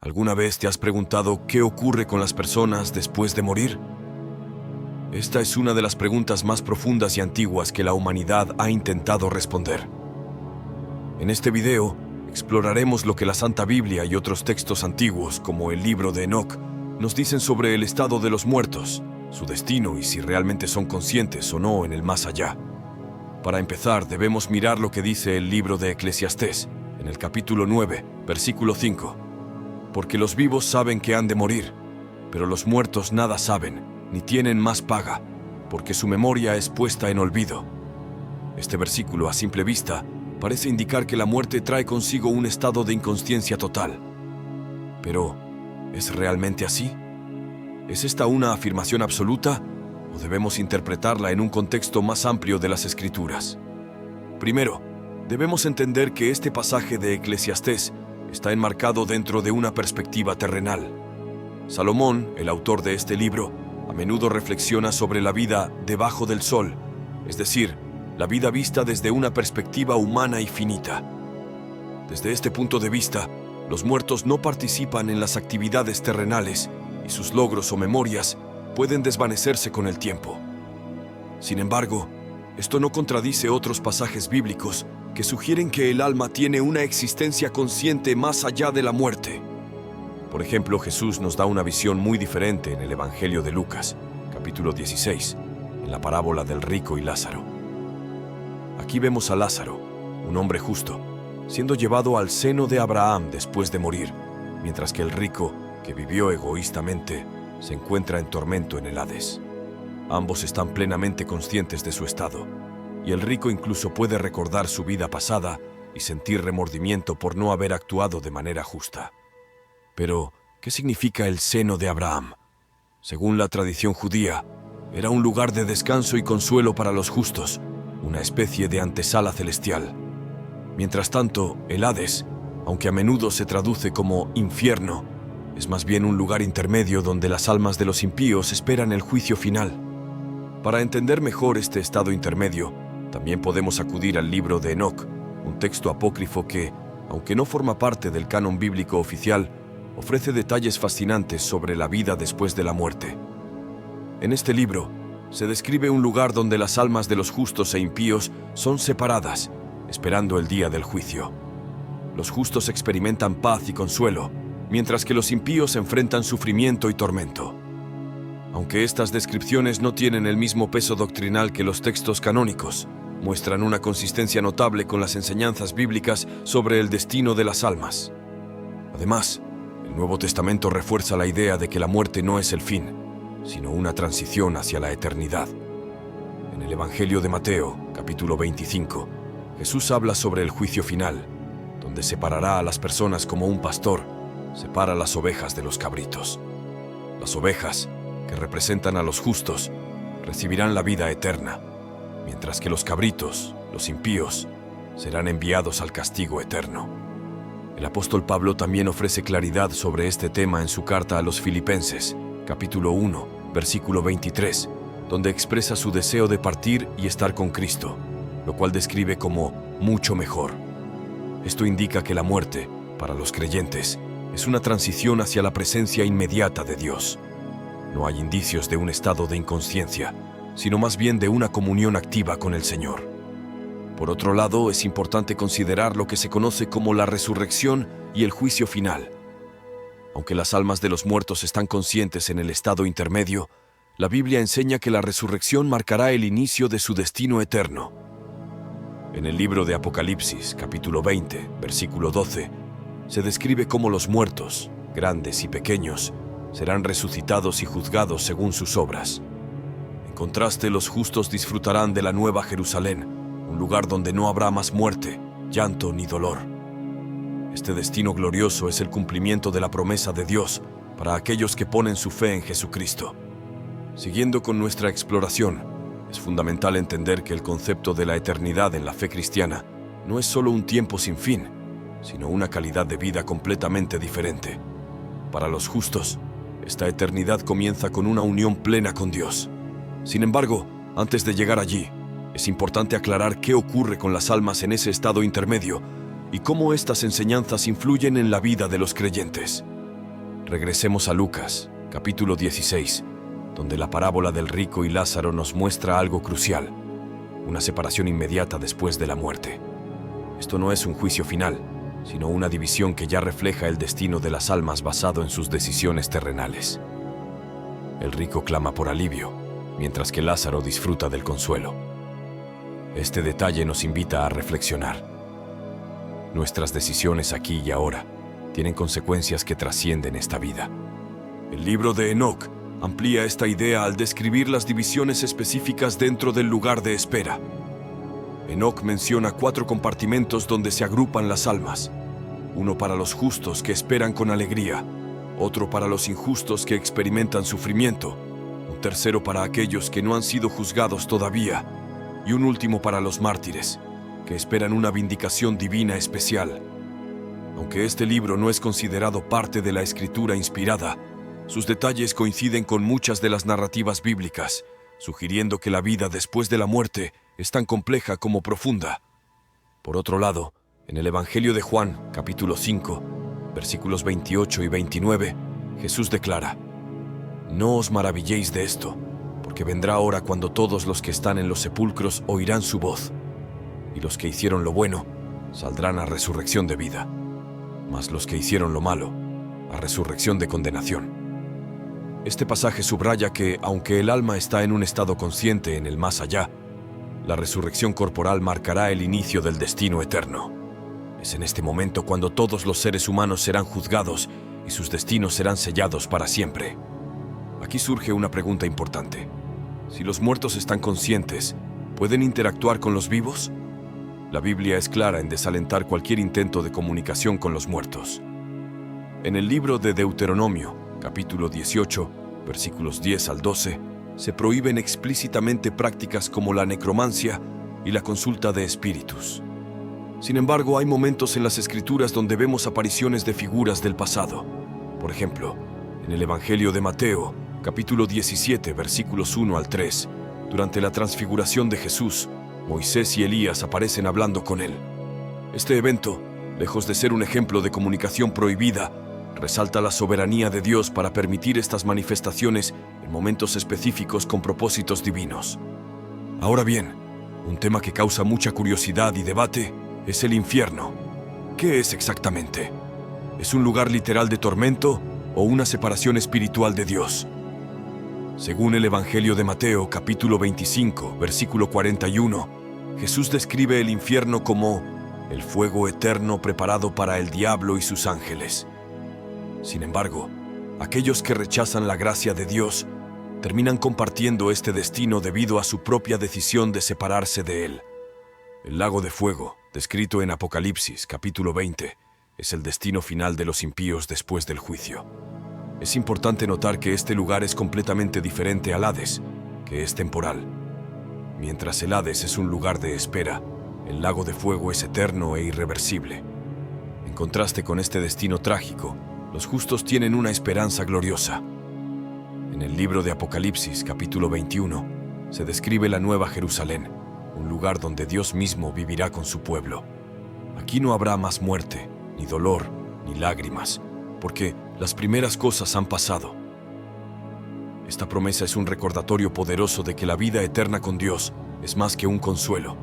¿Alguna vez te has preguntado qué ocurre con las personas después de morir? Esta es una de las preguntas más profundas y antiguas que la humanidad ha intentado responder. En este video, exploraremos lo que la Santa Biblia y otros textos antiguos, como el libro de Enoc, nos dicen sobre el estado de los muertos, su destino y si realmente son conscientes o no en el más allá. Para empezar, debemos mirar lo que dice el libro de Eclesiastés, en el capítulo 9, versículo 5. Porque los vivos saben que han de morir, pero los muertos nada saben, ni tienen más paga, porque su memoria es puesta en olvido. Este versículo, a simple vista, parece indicar que la muerte trae consigo un estado de inconsciencia total. Pero, ¿es realmente así? ¿Es esta una afirmación absoluta, o debemos interpretarla en un contexto más amplio de las Escrituras? Primero, debemos entender que este pasaje de Eclesiastés está enmarcado dentro de una perspectiva terrenal. Salomón, el autor de este libro, a menudo reflexiona sobre la vida debajo del sol, es decir, la vida vista desde una perspectiva humana y finita. Desde este punto de vista, los muertos no participan en las actividades terrenales y sus logros o memorias pueden desvanecerse con el tiempo. Sin embargo, esto no contradice otros pasajes bíblicos que sugieren que el alma tiene una existencia consciente más allá de la muerte. Por ejemplo, Jesús nos da una visión muy diferente en el Evangelio de Lucas, capítulo 16, en la parábola del rico y Lázaro. Aquí vemos a Lázaro, un hombre justo, siendo llevado al seno de Abraham después de morir, mientras que el rico, que vivió egoístamente, se encuentra en tormento en el Hades. Ambos están plenamente conscientes de su estado, y el rico incluso puede recordar su vida pasada y sentir remordimiento por no haber actuado de manera justa. Pero, ¿qué significa el seno de Abraham? Según la tradición judía, era un lugar de descanso y consuelo para los justos, una especie de antesala celestial. Mientras tanto, el Hades, aunque a menudo se traduce como infierno, es más bien un lugar intermedio donde las almas de los impíos esperan el juicio final. Para entender mejor este estado intermedio, también podemos acudir al libro de Enoc, un texto apócrifo que, aunque no forma parte del canon bíblico oficial, ofrece detalles fascinantes sobre la vida después de la muerte. En este libro, se describe un lugar donde las almas de los justos e impíos son separadas, esperando el día del juicio. Los justos experimentan paz y consuelo, mientras que los impíos enfrentan sufrimiento y tormento. Aunque estas descripciones no tienen el mismo peso doctrinal que los textos canónicos, muestran una consistencia notable con las enseñanzas bíblicas sobre el destino de las almas. Además, el Nuevo Testamento refuerza la idea de que la muerte no es el fin, sino una transición hacia la eternidad. En el Evangelio de Mateo, capítulo 25, Jesús habla sobre el juicio final, donde separará a las personas como un pastor separa las ovejas de los cabritos. Las ovejas, que representan a los justos, recibirán la vida eterna, mientras que los cabritos, los impíos, serán enviados al castigo eterno. El apóstol Pablo también ofrece claridad sobre este tema en su carta a los Filipenses, capítulo 1, versículo 23, donde expresa su deseo de partir y estar con Cristo, lo cual describe como mucho mejor. Esto indica que la muerte, para los creyentes, es una transición hacia la presencia inmediata de Dios. No hay indicios de un estado de inconsciencia, sino más bien de una comunión activa con el Señor. Por otro lado, es importante considerar lo que se conoce como la resurrección y el juicio final. Aunque las almas de los muertos están conscientes en el estado intermedio, la Biblia enseña que la resurrección marcará el inicio de su destino eterno. En el libro de Apocalipsis, capítulo 20, versículo 12, se describe cómo los muertos, grandes y pequeños, serán resucitados y juzgados según sus obras. En contraste, los justos disfrutarán de la nueva Jerusalén, un lugar donde no habrá más muerte, llanto ni dolor. Este destino glorioso es el cumplimiento de la promesa de Dios para aquellos que ponen su fe en Jesucristo. Siguiendo con nuestra exploración, es fundamental entender que el concepto de la eternidad en la fe cristiana no es solo un tiempo sin fin, sino una calidad de vida completamente diferente. Para los justos, esta eternidad comienza con una unión plena con Dios. Sin embargo, antes de llegar allí, es importante aclarar qué ocurre con las almas en ese estado intermedio y cómo estas enseñanzas influyen en la vida de los creyentes. Regresemos a Lucas, capítulo 16, donde la parábola del rico y Lázaro nos muestra algo crucial, una separación inmediata después de la muerte. Esto no es un juicio final, sino una división que ya refleja el destino de las almas basado en sus decisiones terrenales. El rico clama por alivio, mientras que Lázaro disfruta del consuelo. Este detalle nos invita a reflexionar. Nuestras decisiones aquí y ahora tienen consecuencias que trascienden esta vida. El libro de Enoc amplía esta idea al describir las divisiones específicas dentro del lugar de espera. Enoc menciona 4 compartimentos donde se agrupan las almas. Uno para los justos que esperan con alegría, otro para los injustos que experimentan sufrimiento, un tercero para aquellos que no han sido juzgados todavía, y un último para los mártires, que esperan una vindicación divina especial. Aunque este libro no es considerado parte de la escritura inspirada, sus detalles coinciden con muchas de las narrativas bíblicas, sugiriendo que la vida después de la muerte es tan compleja como profunda. Por otro lado, en el Evangelio de Juan, capítulo 5, versículos 28 y 29, Jesús declara: «No os maravilléis de esto, porque vendrá hora cuando todos los que están en los sepulcros oirán su voz, y los que hicieron lo bueno saldrán a resurrección de vida, mas los que hicieron lo malo, a resurrección de condenación». Este pasaje subraya que, aunque el alma está en un estado consciente en el más allá, la resurrección corporal marcará el inicio del destino eterno. Es en este momento cuando todos los seres humanos serán juzgados y sus destinos serán sellados para siempre. Aquí surge una pregunta importante. Si los muertos están conscientes, ¿pueden interactuar con los vivos? La Biblia es clara en desalentar cualquier intento de comunicación con los muertos. En el libro de Deuteronomio, capítulo 18, versículos 10 al 12, se prohíben explícitamente prácticas como la necromancia y la consulta de espíritus. Sin embargo, hay momentos en las Escrituras donde vemos apariciones de figuras del pasado. Por ejemplo, en el Evangelio de Mateo, capítulo 17, versículos 1 al 3, durante la transfiguración de Jesús, Moisés y Elías aparecen hablando con él. Este evento, lejos de ser un ejemplo de comunicación prohibida, resalta la soberanía de Dios para permitir estas manifestaciones en momentos específicos con propósitos divinos. Ahora bien, un tema que causa mucha curiosidad y debate es el infierno. ¿Qué es exactamente? ¿Es un lugar literal de tormento o una separación espiritual de Dios? Según el Evangelio de Mateo, capítulo 25, versículo 41, Jesús describe el infierno como el fuego eterno preparado para el diablo y sus ángeles. Sin embargo, aquellos que rechazan la gracia de Dios terminan compartiendo este destino debido a su propia decisión de separarse de Él. El lago de fuego, descrito en Apocalipsis, capítulo 20, es el destino final de los impíos después del juicio. Es importante notar que este lugar es completamente diferente al Hades, que es temporal. Mientras el Hades es un lugar de espera, el lago de fuego es eterno e irreversible. En contraste con este destino trágico, los justos tienen una esperanza gloriosa. En el libro de Apocalipsis, capítulo 21, se describe la Nueva Jerusalén, un lugar donde Dios mismo vivirá con su pueblo. Aquí no habrá más muerte, ni dolor, ni lágrimas, porque las primeras cosas han pasado. Esta promesa es un recordatorio poderoso de que la vida eterna con Dios es más que un consuelo.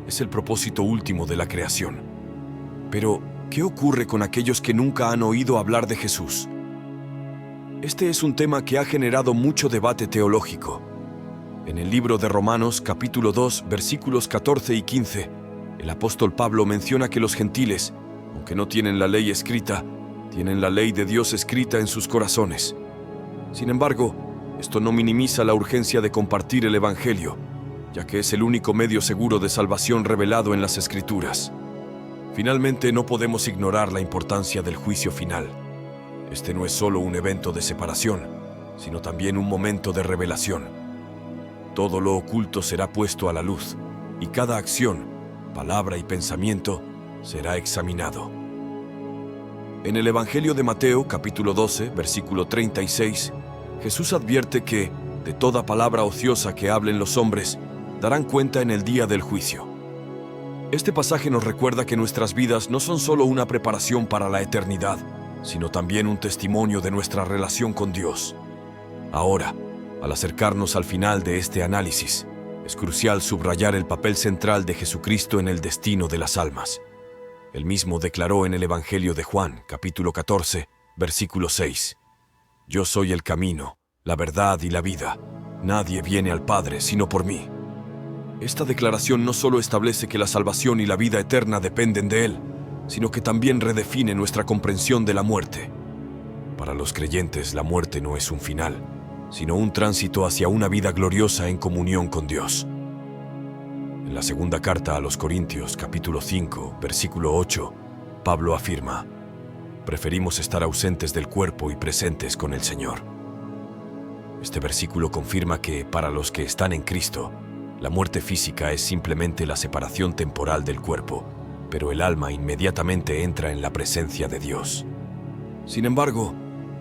Es el propósito último de la creación. Pero, ¿qué ocurre con aquellos que nunca han oído hablar de Jesús? Este es un tema que ha generado mucho debate teológico. En el libro de Romanos, capítulo 2, versículos 14 y 15, el apóstol Pablo menciona que los gentiles, aunque no tienen la ley escrita, tienen la ley de Dios escrita en sus corazones. Sin embargo, esto no minimiza la urgencia de compartir el Evangelio, ya que es el único medio seguro de salvación revelado en las Escrituras. Finalmente, no podemos ignorar la importancia del juicio final. Este no es solo un evento de separación, sino también un momento de revelación. Todo lo oculto será puesto a la luz, y cada acción, palabra y pensamiento será examinado. En el Evangelio de Mateo, capítulo 12, versículo 36, Jesús advierte que, de toda palabra ociosa que hablen los hombres, darán cuenta en el día del juicio. Este pasaje nos recuerda que nuestras vidas no son solo una preparación para la eternidad, sino también un testimonio de nuestra relación con Dios. Ahora, al acercarnos al final de este análisis, es crucial subrayar el papel central de Jesucristo en el destino de las almas. Él mismo declaró en el Evangelio de Juan, capítulo 14, versículo 6: «Yo soy el camino, la verdad y la vida. Nadie viene al Padre sino por mí». Esta declaración no solo establece que la salvación y la vida eterna dependen de Él, sino que también redefine nuestra comprensión de la muerte. Para los creyentes, la muerte no es un final, sino un tránsito hacia una vida gloriosa en comunión con Dios. En la segunda carta a los Corintios, capítulo 5, versículo 8, Pablo afirma: «Preferimos estar ausentes del cuerpo y presentes con el Señor». Este versículo confirma que, para los que están en Cristo, la muerte física es simplemente la separación temporal del cuerpo, pero el alma inmediatamente entra en la presencia de Dios. Sin embargo,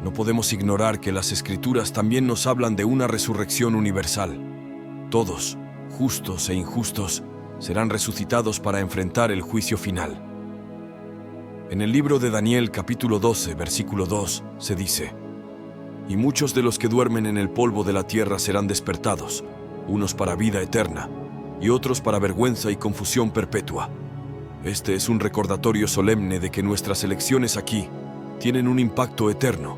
no podemos ignorar que las Escrituras también nos hablan de una resurrección universal. Todos, justos e injustos, serán resucitados para enfrentar el juicio final. En el libro de Daniel, capítulo 12, versículo 2, se dice: «Y muchos de los que duermen en el polvo de la tierra serán despertados, unos para vida eterna, y otros para vergüenza y confusión perpetua». Este es un recordatorio solemne de que nuestras elecciones aquí tienen un impacto eterno.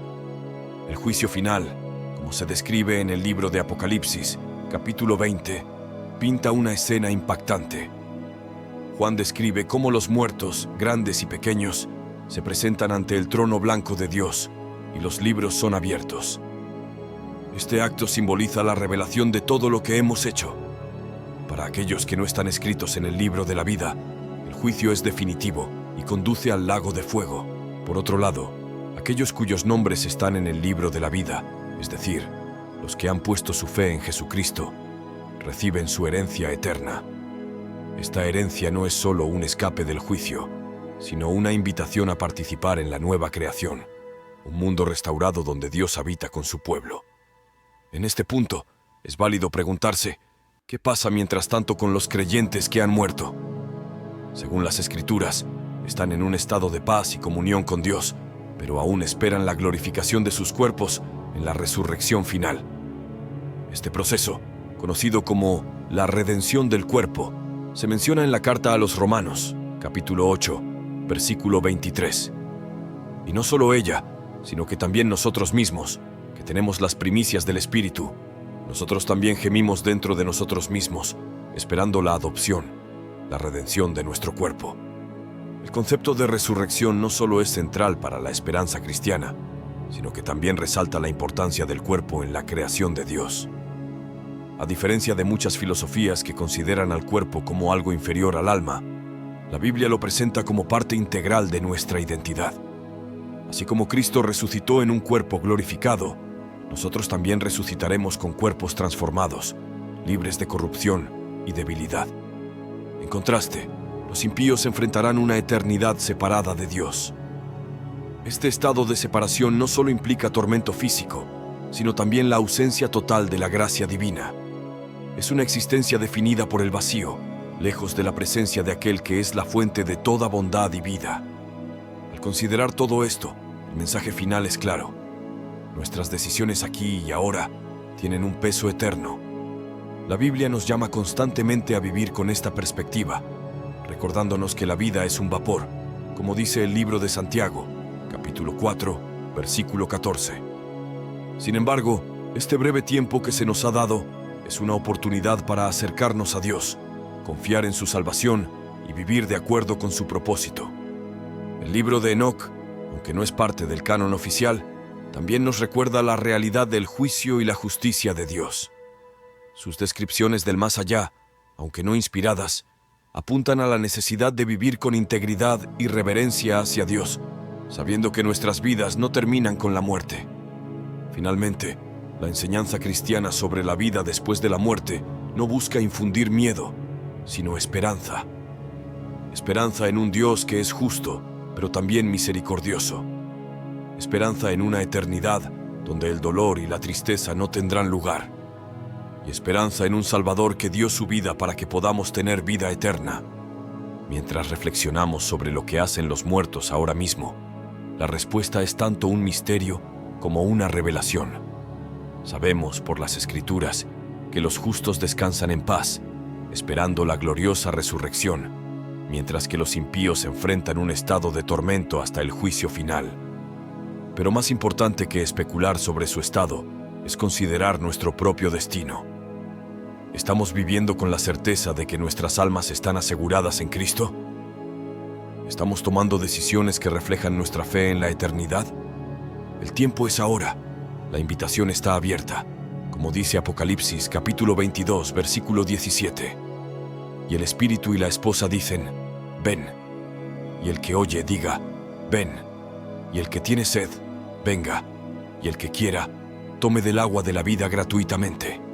El juicio final, como se describe en el libro de Apocalipsis, capítulo 20, pinta una escena impactante. Juan describe cómo los muertos, grandes y pequeños, se presentan ante el trono blanco de Dios y los libros son abiertos. Este acto simboliza la revelación de todo lo que hemos hecho. Para aquellos que no están escritos en el libro de la vida, el juicio es definitivo y conduce al lago de fuego. Por otro lado, aquellos cuyos nombres están en el libro de la vida, es decir, los que han puesto su fe en Jesucristo, reciben su herencia eterna. Esta herencia no es solo un escape del juicio, sino una invitación a participar en la nueva creación, un mundo restaurado donde Dios habita con su pueblo. En este punto, es válido preguntarse, ¿qué pasa mientras tanto con los creyentes que han muerto? Según las Escrituras, están en un estado de paz y comunión con Dios, pero aún esperan la glorificación de sus cuerpos en la resurrección final. Este proceso, conocido como la redención del cuerpo, se menciona en la carta a los Romanos, capítulo 8, versículo 23. Y no solo ella, sino que también nosotros mismos, que tenemos las primicias del Espíritu, nosotros también gemimos dentro de nosotros mismos, esperando la adopción, la redención de nuestro cuerpo. El concepto de resurrección no solo es central para la esperanza cristiana, sino que también resalta la importancia del cuerpo en la creación de Dios. A diferencia de muchas filosofías que consideran al cuerpo como algo inferior al alma, la Biblia lo presenta como parte integral de nuestra identidad. Así como Cristo resucitó en un cuerpo glorificado, nosotros también resucitaremos con cuerpos transformados, libres de corrupción y debilidad. En contraste, los impíos enfrentarán una eternidad separada de Dios. Este estado de separación no solo implica tormento físico, sino también la ausencia total de la gracia divina. Es una existencia definida por el vacío, lejos de la presencia de aquel que es la fuente de toda bondad y vida. Al considerar todo esto, el mensaje final es claro. Nuestras decisiones aquí y ahora tienen un peso eterno. La Biblia nos llama constantemente a vivir con esta perspectiva, recordándonos que la vida es un vapor, como dice el libro de Santiago, capítulo 4, versículo 14. Sin embargo, este breve tiempo que se nos ha dado es una oportunidad para acercarnos a Dios, confiar en su salvación y vivir de acuerdo con su propósito. El libro de Enoc, aunque no es parte del canon oficial, también nos recuerda la realidad del juicio y la justicia de Dios. Sus descripciones del más allá, aunque no inspiradas, apuntan a la necesidad de vivir con integridad y reverencia hacia Dios, sabiendo que nuestras vidas no terminan con la muerte. Finalmente, la enseñanza cristiana sobre la vida después de la muerte no busca infundir miedo, sino esperanza. Esperanza en un Dios que es justo, pero también misericordioso. Esperanza en una eternidad donde el dolor y la tristeza no tendrán lugar. Y esperanza en un Salvador que dio su vida para que podamos tener vida eterna. Mientras reflexionamos sobre lo que hacen los muertos ahora mismo, La respuesta es tanto un misterio como una revelación. Sabemos por las Escrituras que los justos descansan en paz, esperando la gloriosa resurrección, mientras que los impíos enfrentan un estado de tormento hasta el juicio final. Pero más importante que especular sobre su estado es considerar nuestro propio destino. ¿Estamos viviendo con la certeza de que nuestras almas están aseguradas en Cristo? ¿Estamos tomando decisiones que reflejan nuestra fe en la eternidad? El tiempo es ahora. La invitación está abierta, como dice Apocalipsis capítulo 22, versículo 17. Y el espíritu y la esposa dicen, ven. Y el que oye diga, ven. Y el que tiene sed, venga. Y el que quiera, tome del agua de la vida gratuitamente.